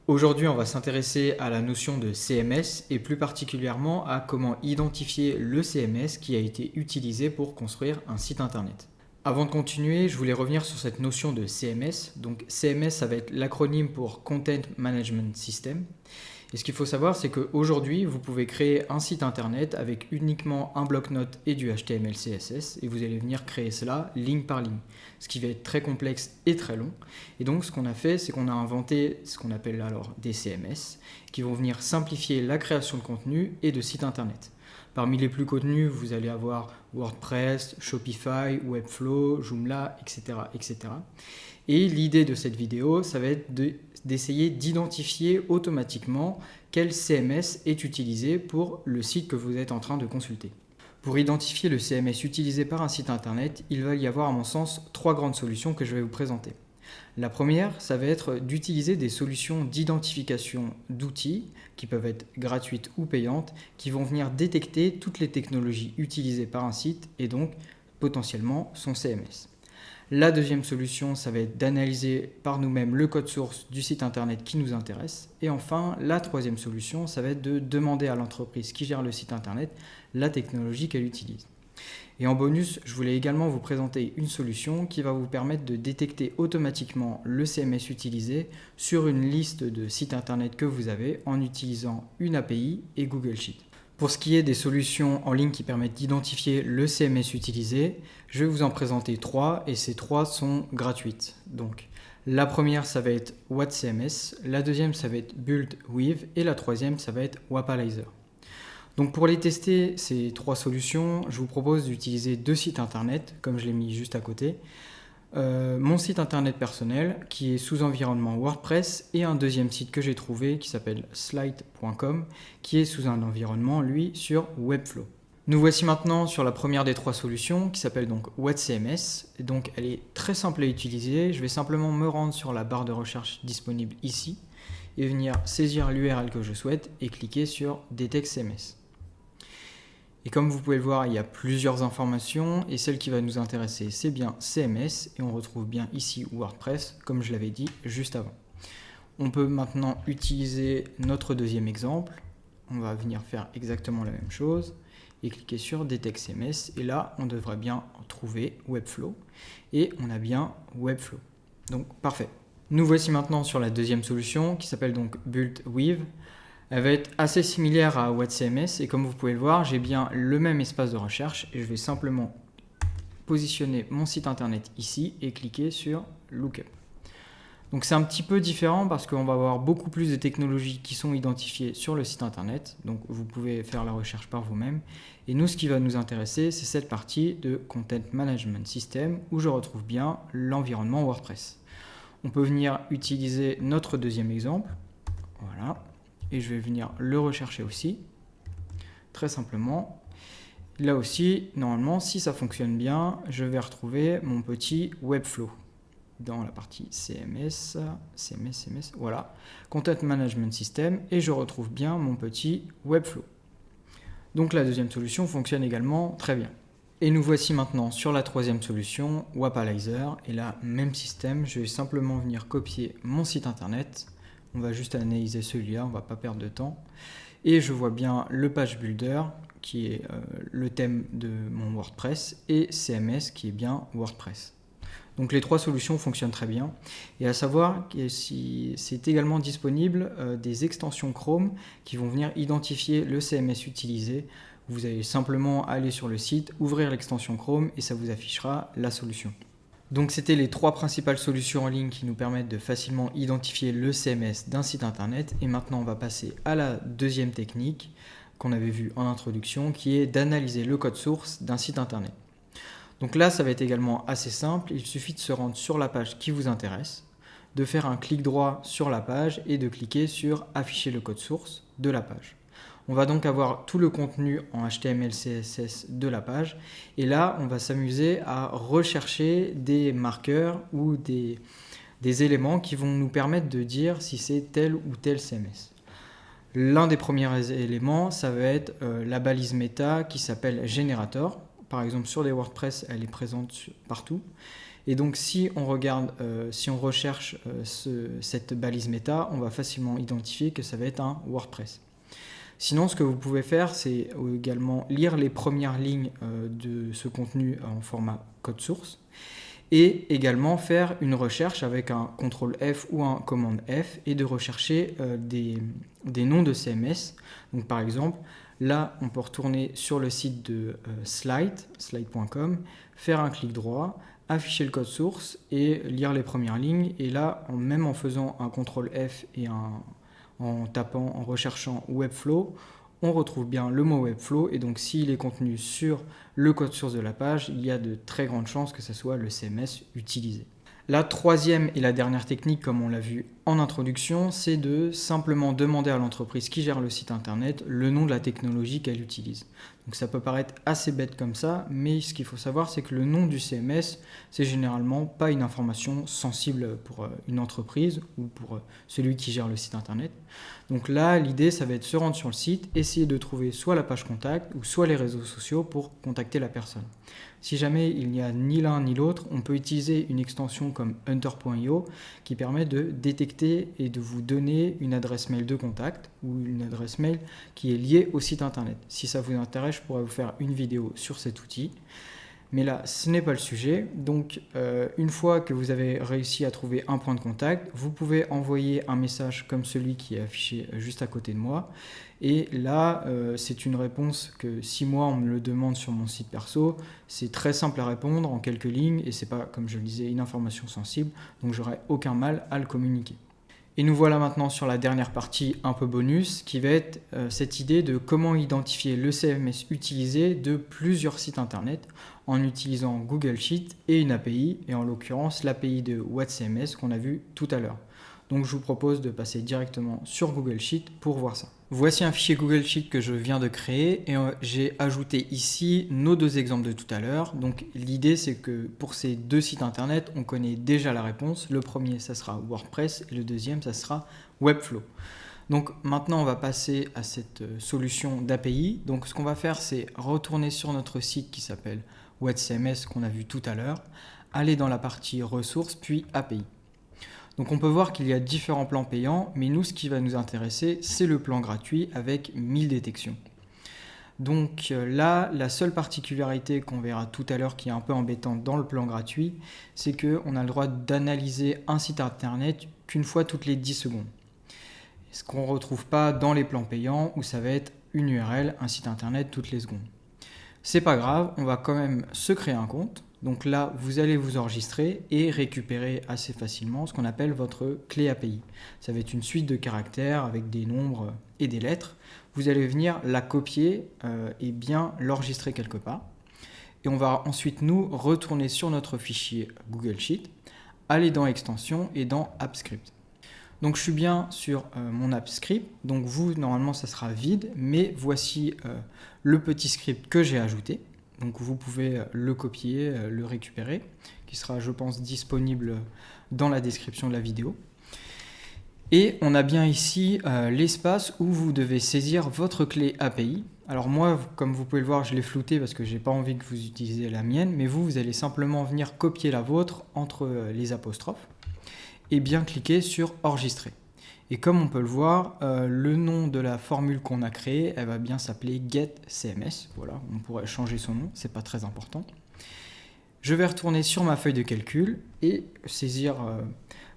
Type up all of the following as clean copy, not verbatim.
Aujourd'hui, on va s'intéresser à la notion de CMS et plus particulièrement à comment identifier le CMS qui a été utilisé pour construire un site internet. Avant de continuer, je voulais revenir sur cette notion de CMS. Donc CMS, ça va être l'acronyme pour Content Management System. Et ce qu'il faut savoir, c'est qu'aujourd'hui, vous pouvez créer un site internet avec uniquement un bloc-notes et du HTML, CSS, et vous allez venir créer cela ligne par ligne, ce qui va être très complexe et très long. Et donc, ce qu'on a fait, c'est qu'on a inventé ce qu'on appelle alors des CMS, qui vont venir simplifier la création de contenu et de sites internet. Parmi les plus connus, vous allez avoir WordPress, Shopify, Webflow, Joomla, etc., etc. Et l'idée de cette vidéo, ça va être d'essayer d'identifier automatiquement quel CMS est utilisé pour le site que vous êtes en train de consulter. Pour identifier le CMS utilisé par un site internet, il va y avoir à mon sens 3 grandes solutions que je vais vous présenter. La première, ça va être d'utiliser des solutions d'identification d'outils qui peuvent être gratuites ou payantes, qui vont venir détecter toutes les technologies utilisées par un site et donc potentiellement son CMS. La deuxième solution, ça va être d'analyser par nous-mêmes le code source du site internet qui nous intéresse. Et enfin, la troisième solution, ça va être de demander à l'entreprise qui gère le site internet la technologie qu'elle utilise. Et en bonus, je voulais également vous présenter une solution qui va vous permettre de détecter automatiquement le CMS utilisé sur une liste de sites internet que vous avez en utilisant une API et Google Sheet. Pour ce qui est des solutions en ligne qui permettent d'identifier le CMS utilisé, je vais vous en présenter 3 et ces 3 sont gratuites. Donc, la première, ça va être WhatCMS, la deuxième, ça va être BuildWith et la troisième, ça va être Wapalizer. Donc pour les tester, ces 3 solutions, je vous propose d'utiliser 2 sites internet, comme je l'ai mis juste à côté. Mon site internet personnel, qui est sous environnement WordPress, et un deuxième site que j'ai trouvé, qui s'appelle slide.com, qui est sous un environnement, lui, sur Webflow. Nous voici maintenant sur la première des 3 solutions, qui s'appelle donc WhatCMS. Donc elle est très simple à utiliser. Je vais simplement me rendre sur la barre de recherche disponible ici, et venir saisir l'URL que je souhaite, et cliquer sur Detect CMS. Et comme vous pouvez le voir, il y a plusieurs informations et celle qui va nous intéresser, c'est bien CMS et on retrouve bien ici WordPress, comme je l'avais dit juste avant. On peut maintenant utiliser notre deuxième exemple. On va venir faire exactement la même chose et cliquer sur Detect CMS. Et là, on devrait bien trouver Webflow et on a bien Webflow. Donc, parfait. Nous voici maintenant sur la deuxième solution qui s'appelle donc BuildWith. Elle va être assez similaire à WhatCMS et comme vous pouvez le voir, j'ai bien le même espace de recherche et je vais simplement positionner mon site internet ici et cliquer sur Lookup. Donc c'est un petit peu différent parce qu'on va avoir beaucoup plus de technologies qui sont identifiées sur le site internet, donc vous pouvez faire la recherche par vous-même. Et nous, ce qui va nous intéresser, c'est cette partie de Content Management System où je retrouve bien l'environnement WordPress. On peut venir utiliser notre deuxième exemple, voilà. Et je vais venir le rechercher aussi, très simplement. Là aussi, normalement, si ça fonctionne bien, je vais retrouver mon petit Webflow dans la partie CMS, voilà, Content Management System, et je retrouve bien mon petit Webflow. Donc la deuxième solution fonctionne également très bien. Et nous voici maintenant sur la troisième solution, Wapalizer, et là, même système, je vais simplement venir copier mon site internet. On va juste analyser celui-là, on ne va pas perdre de temps. Et je vois bien le Page Builder, qui est le thème de mon WordPress, et CMS, qui est bien WordPress. Donc les 3 solutions fonctionnent très bien. Et à savoir que c'est également disponible des extensions Chrome qui vont venir identifier le CMS utilisé. Vous allez simplement aller sur le site, ouvrir l'extension Chrome et ça vous affichera la solution. Donc c'était les 3 principales solutions en ligne qui nous permettent de facilement identifier le CMS d'un site internet. Et maintenant on va passer à la deuxième technique qu'on avait vue en introduction, qui est d'analyser le code source d'un site internet. Donc là ça va être également assez simple, il suffit de se rendre sur la page qui vous intéresse, de faire un clic droit sur la page et de cliquer sur afficher le code source de la page. On va donc avoir tout le contenu en HTML, CSS de la page. Et là, on va s'amuser à rechercher des marqueurs ou des éléments qui vont nous permettre de dire si c'est tel ou tel CMS. L'un des premiers éléments, ça va être la balise méta qui s'appelle Generator. Par exemple, sur les WordPress, elle est présente partout. Et donc si on regarde, si on recherche cette balise méta, on va facilement identifier que ça va être un WordPress. Sinon, ce que vous pouvez faire, c'est également lire les premières lignes de ce contenu en format code source et également faire une recherche avec un CTRL F ou un commande F et de rechercher des noms de CMS. Donc par exemple, là, on peut retourner sur le site de slide.com, faire un clic droit, afficher le code source et lire les premières lignes. Et là, même en faisant un CTRL F et en recherchant Webflow, on retrouve bien le mot Webflow et donc s'il est contenu sur le code source de la page, il y a de très grandes chances que ce soit le CMS utilisé. La troisième et la dernière technique, comme on l'a vu en introduction, c'est de simplement demander à l'entreprise qui gère le site internet le nom de la technologie qu'elle utilise. Donc ça peut paraître assez bête comme ça, mais ce qu'il faut savoir, c'est que le nom du CMS, c'est généralement pas une information sensible pour une entreprise ou pour celui qui gère le site internet. Donc là, l'idée, ça va être de se rendre sur le site, essayer de trouver soit la page contact ou soit les réseaux sociaux pour contacter la personne. Si jamais il n'y a ni l'un ni l'autre, on peut utiliser une extension comme hunter.io qui permet de détecter et de vous donner une adresse mail de contact ou une adresse mail qui est liée au site internet. Si ça vous intéresse, je pourrais vous faire une vidéo sur cet outil. Mais là, ce n'est pas le sujet. Donc, une fois que vous avez réussi à trouver un point de contact, vous pouvez envoyer un message comme celui qui est affiché juste à côté de moi. Et là, c'est une réponse que si moi, on me le demande sur mon site perso, c'est très simple à répondre en quelques lignes et c'est pas, comme je le disais, une information sensible. Donc, j'aurai aucun mal à le communiquer. Et nous voilà maintenant sur la dernière partie un peu bonus qui va être cette idée de comment identifier le CMS utilisé de plusieurs sites internet en utilisant Google Sheet et une API, et en l'occurrence l'API de WhatCMS qu'on a vu tout à l'heure. Donc je vous propose de passer directement sur Google Sheet pour voir ça. Voici un fichier Google Sheet que je viens de créer et j'ai ajouté ici nos deux exemples de tout à l'heure. Donc l'idée c'est que pour ces deux sites internet, on connaît déjà la réponse. Le premier ça sera WordPress et le deuxième ça sera Webflow. Donc maintenant on va passer à cette solution d'API. Donc ce qu'on va faire c'est retourner sur notre site qui s'appelle WhatCMS qu'on a vu tout à l'heure, aller dans la partie ressources puis API. Donc on peut voir qu'il y a différents plans payants, mais nous ce qui va nous intéresser c'est le plan gratuit avec 1000 détections. Donc là, la seule particularité qu'on verra tout à l'heure qui est un peu embêtante dans le plan gratuit, c'est qu'on a le droit d'analyser un site internet qu'une fois toutes les 10 secondes. Ce qu'on ne retrouve pas dans les plans payants où ça va être une URL, un site internet toutes les secondes. C'est pas grave, on va quand même se créer un compte. Donc là, vous allez vous enregistrer et récupérer assez facilement ce qu'on appelle votre clé API. Ça va être une suite de caractères avec des nombres et des lettres. Vous allez venir la copier et bien l'enregistrer quelque part. Et on va ensuite nous retourner sur notre fichier Google Sheet, aller dans Extensions et dans AppScript. Donc je suis bien sur mon AppScript, donc vous normalement ça sera vide, mais voici le petit script que j'ai ajouté. Donc vous pouvez le copier, le récupérer, qui sera je pense disponible dans la description de la vidéo. Et on a bien ici l'espace où vous devez saisir votre clé API. Alors moi, comme vous pouvez le voir, je l'ai flouté parce que j'ai pas envie que vous utilisiez la mienne, mais vous allez simplement venir copier la vôtre entre les apostrophes et bien cliquer sur enregistrer. Et comme on peut le voir, le nom de la formule qu'on a créée, elle va bien s'appeler getCMS. Voilà, on pourrait changer son nom, c'est pas très important. Je vais retourner sur ma feuille de calcul et saisir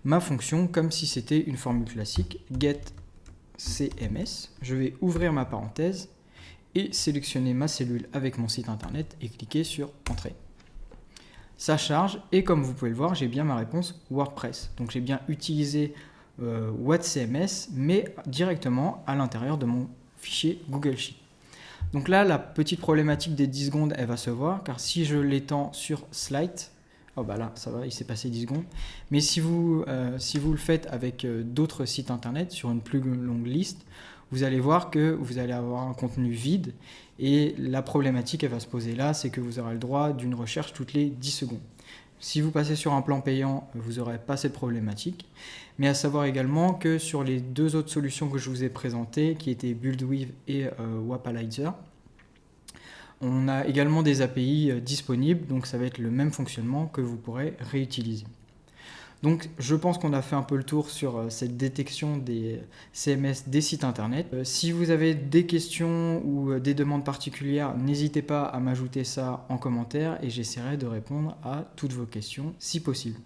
ma fonction comme si c'était une formule classique, getCMS. Je vais ouvrir ma parenthèse et sélectionner ma cellule avec mon site internet et cliquer sur Entrée. Ça charge et comme vous pouvez le voir, j'ai bien ma réponse WordPress. Donc j'ai bien utilisé WhatCMS, mais directement à l'intérieur de mon fichier Google Sheet. Donc là, la petite problématique des 10 secondes, elle va se voir, car si je l'étends sur Slide, oh bah là, ça va, il s'est passé 10 secondes. Mais si vous le faites avec d'autres sites internet, sur une plus longue liste, vous allez voir que vous allez avoir un contenu vide, et la problématique, elle va se poser là, c'est que vous aurez le droit d'une recherche toutes les 10 secondes. Si vous passez sur un plan payant, vous n'aurez pas cette problématique. Mais à savoir également que sur les deux autres solutions que je vous ai présentées, qui étaient Buildwiv et Wapalizer, On a également des API disponibles, donc ça va être le même fonctionnement que vous pourrez réutiliser. Donc je pense qu'on a fait un peu le tour sur cette détection des CMS des sites internet. Si vous avez des questions ou des demandes particulières, n'hésitez pas à m'ajouter ça en commentaire et j'essaierai de répondre à toutes vos questions si possible.